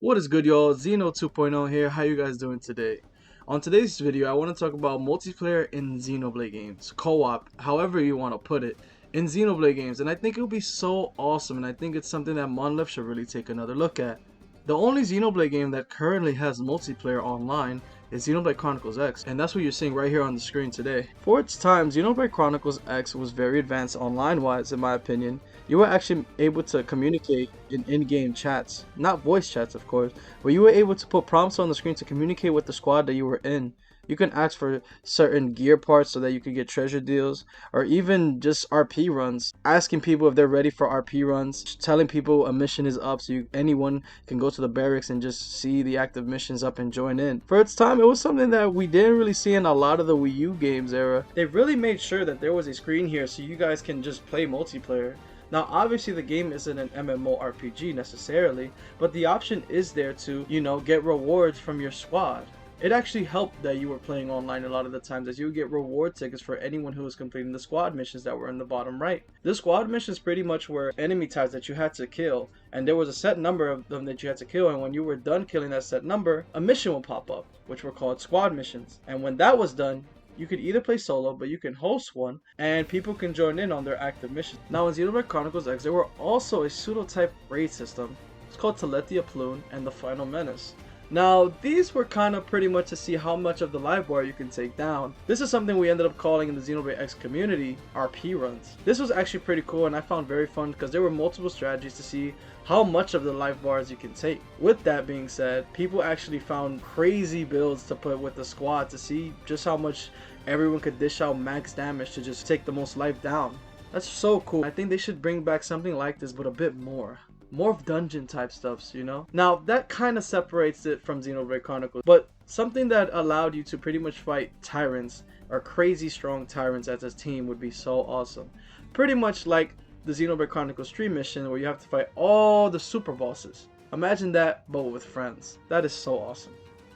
What is good, y'all? Xeno 2.0 here. How you guys doing today? On today's video, I want to talk about multiplayer in Xenoblade games, co-op, however you want to put it, in Xenoblade games, and I think it would be so awesome, and I think it's something that Monolith should really take another look at. The only Xenoblade game that currently has multiplayer online is Xenoblade Chronicles X, and that's what you're seeing right here on the screen today. For its time, Xenoblade Chronicles X was very advanced online-wise, in my opinion. You were actually able to communicate in in-game chats, not voice chats of course, but you were able to put prompts on the screen to communicate with the squad that you were in. You can ask for certain gear parts so that you can get treasure deals, or even just RP runs. Asking people if they're ready for RP runs, telling people a mission is up so anyone can go to the barracks and just see the active missions up and join in. For its time, it was something that we didn't really see in a lot of the Wii U games era. They really made sure that there was a screen here so you guys can just play multiplayer. Now obviously the game isn't an MMORPG necessarily, but the option is there to, get rewards from your squad. It actually helped that you were playing online a lot of the times, as you would get reward tickets for anyone who was completing the squad missions that were in the bottom right. The squad missions pretty much were enemy types that you had to kill, and there was a set number of them that you had to kill, and when you were done killing that set number, a mission will pop up, which were called squad missions. And when that was done, you could either play solo, but you can host one, and people can join in on their active missions. Now in Xenoblade Chronicles X, there were also a pseudo-type raid system. It's called Teletia Plune and the Final Menace. Now, these were kind of pretty much to see how much of the live bar you can take down. This is something we ended up calling in the Xenoblade X community RP runs. This was actually pretty cool and I found very fun because there were multiple strategies to see how much of the live bars you can take. With that being said, people actually found crazy builds to put with the squad to see just how much everyone could dish out max damage to just take the most life down. That's so cool. I think they should bring back something like this, but a bit more of dungeon type stuffs, Now that kind of separates it from Xenoblade Chronicles, but something that allowed you to pretty much fight tyrants or crazy strong tyrants as a team would be so awesome. Pretty much like the Xenoblade Chronicles 3 mission where you have to fight all the super bosses. Imagine that, but with friends. That is so awesome.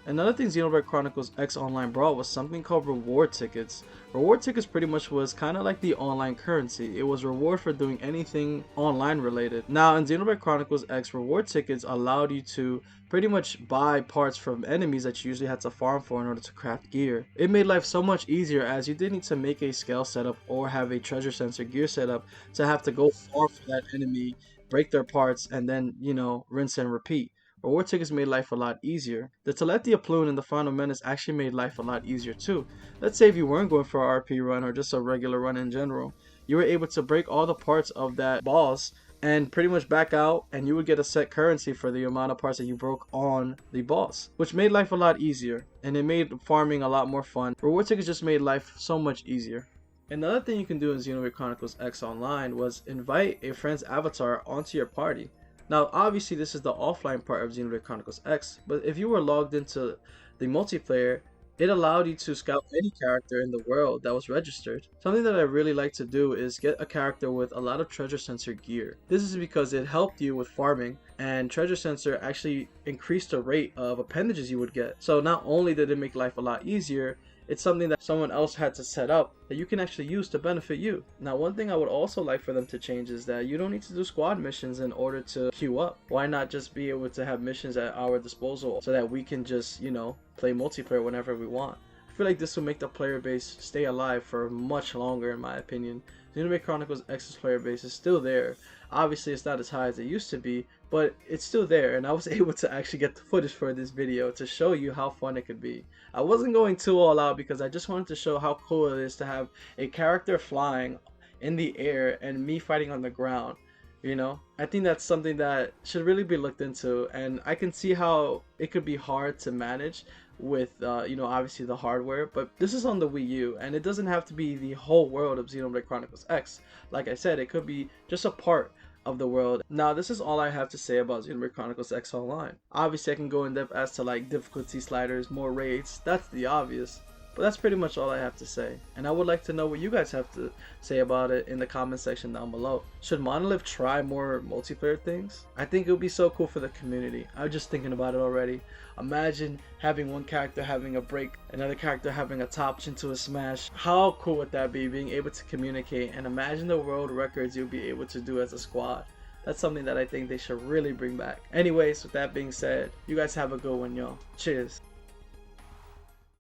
Another thing Xenoblade Chronicles X Online brought was something called reward tickets. Reward tickets pretty much was kind of like the online currency. It was reward for doing anything online related. Now in Xenoblade Chronicles X, reward tickets allowed you to pretty much buy parts from enemies that you usually had to farm for in order to craft gear. It made life so much easier as you didn't need to make a scale setup or have a treasure sensor gear setup to have to go farm for that enemy, break their parts, and then, rinse and repeat. Reward tickets made life a lot easier. The Teletia Plune and the Final Menace actually made life a lot easier too. Let's say if you weren't going for an RP run or just a regular run in general, you were able to break all the parts of that boss and pretty much back out, and you would get a set currency for the amount of parts that you broke on the boss, which made life a lot easier and it made farming a lot more fun. Reward tickets just made life so much easier. Another thing you can do in Xenoblade Chronicles X Online was invite a friend's avatar onto your party. Now obviously this is the offline part of Xenoblade Chronicles X, but if you were logged into the multiplayer, it allowed you to scout any character in the world that was registered. Something that I really like to do is get a character with a lot of treasure sensor gear. This is because it helped you with farming, and treasure sensor actually increased the rate of appendages you would get. So not only did it make life a lot easier, it's something that someone else had to set up that you can actually use to benefit you. Now one thing I would also like for them to change is that you don't need to do squad missions in order to queue up. Why not just be able to have missions at our disposal so that we can just, play multiplayer whenever we want. I feel like this will make the player base stay alive for much longer in my opinion. Xenoblade Chronicles X's player base is still there. Obviously it's not as high as it used to be, but it's still there, and I was able to actually get the footage for this video to show you how fun it could be. I wasn't going too all out because I just wanted to show how cool it is to have a character flying in the air and me fighting on the ground. I think that's something that should really be looked into, and I can see how it could be hard to manage with obviously the hardware, but this is on the Wii U and it doesn't have to be the whole world of Xenoblade Chronicles X. Like I said, it could be just a part of the world. Now this is all I have to say about Xenoblade Chronicles X Online. Obviously I can go in depth as to like difficulty sliders, more raids, that's the obvious. But that's pretty much all I have to say, and I would like to know what you guys have to say about it in the comment section down below. Should Monolith try more multiplayer things? I think it would be so cool for the community. I'm just thinking about it already. Imagine having one character having a break, another character having a top into a smash. How cool would that be, being able to communicate, and imagine the world records you'll be able to do as a squad. That's something that I think they should really bring back. Anyways, with that being said, you guys have a good one, y'all. Cheers.